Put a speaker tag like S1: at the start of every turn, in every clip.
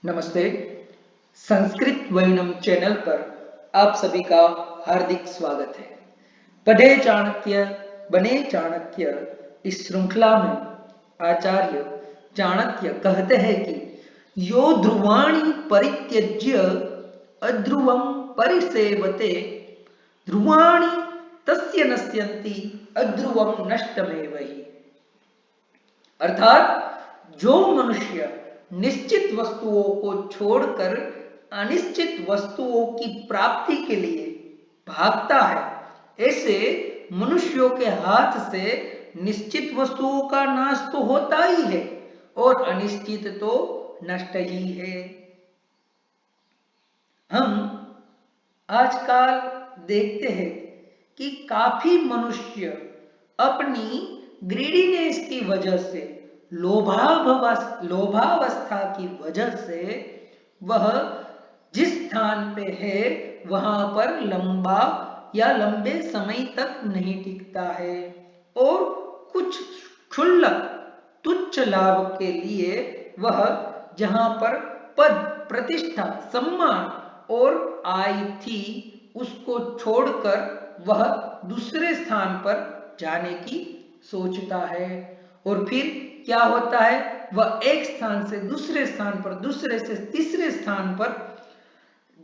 S1: नमस्ते। Sanskrit Venom channel पर आप सभी का हार्दिक स्वागत है। पढ़े चाणक्य बने चाणक्य इस श्रृंखला में आचार्य चाणक्य कहते हैं कि यो ध्रुवाणी परित्यज्य अध्रुवं परिसेवते ध्रुवाणी तस्य नश्यन्ति अध्रुवं नष्टमेव हि। अर्थात जो मनुष्य निश्चित वस्तुओं को छोड़कर अनिश्चित वस्तुओं की प्राप्ति के लिए भागता है, ऐसे मनुष्यों के हाथ से निश्चित वस्तुओं का नाश तो होता ही है और अनिश्चित तो नष्ट ही है। हम आजकल देखते हैं कि काफी मनुष्य अपनी ग्रीडीनेस की वजह से लोभावस्था की वजह से वह जिस स्थान पे है वहां पर लंबे समय तक नहीं टिकता है और कुछ क्षुल्लक तुच्छ लाभ के लिए वह जहां पर पद प्रतिष्ठा सम्मान और आय थी उसको छोड़कर वह दूसरे स्थान पर जाने की सोचता है। और फिर क्या होता है, वह एक स्थान से दूसरे स्थान पर, दूसरे से तीसरे स्थान पर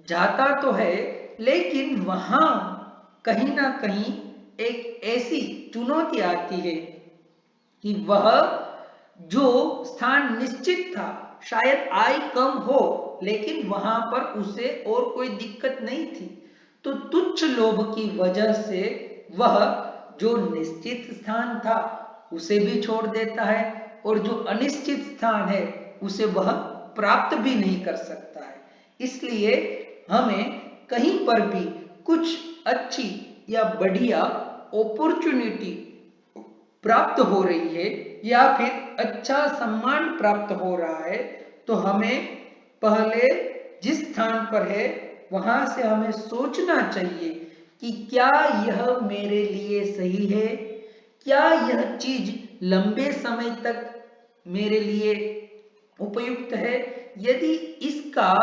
S1: जाता तो है, लेकिन वहां कहीं ना कहीं एक ऐसी चुनौती आती है कि वह जो स्थान निश्चित था, शायद आय कम हो लेकिन वहां पर उसे और कोई दिक्कत नहीं थी, तो तुच्छ लोभ की वजह से वह जो निश्चित स्थान था उसे भी छोड़ देता है और जो अनिश्चित स्थान है उसे वह प्राप्त भी नहीं कर सकता है। इसलिए हमें कहीं पर भी कुछ अच्छी या बढ़िया अपॉर्चुनिटी प्राप्त हो रही है या फिर अच्छा सम्मान प्राप्त हो रहा है, तो हमें पहले जिस स्थान पर है वहां से हमें सोचना चाहिए कि क्या यह मेरे लिए सही है, क्या यह चीज लंबे समय तक मेरे लिए उपयुक्त है। यदि इसका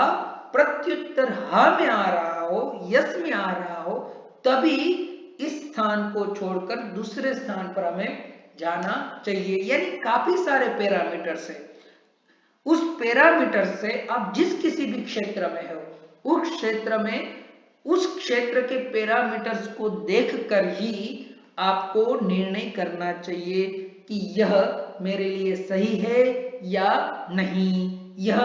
S1: प्रत्युत्तर हाँ में आ रहा हो, यस में आ रहा हो, तभी इस स्थान को छोड़कर दूसरे स्थान पर हमें जाना चाहिए। यानी काफी सारे पैरामीटर्स है, उस पैरामीटर से आप जिस किसी भी क्षेत्र में हो उस क्षेत्र के पैरामीटर्स को देखकर ही आपको निर्णय करना चाहिए कि यह मेरे लिए सही है या नहीं, यह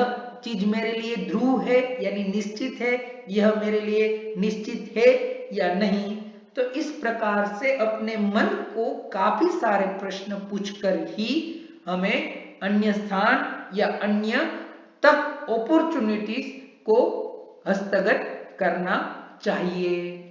S1: चीज मेरे लिए ध्रुव है यानी निश्चित है, यह मेरे लिए निश्चित है या नहीं। तो इस प्रकार से अपने मन को काफी सारे प्रश्न पूछकर ही हमें अन्य स्थान या अन्य तक अपॉर्चुनिटीज को हस्तगत करना चाहिए।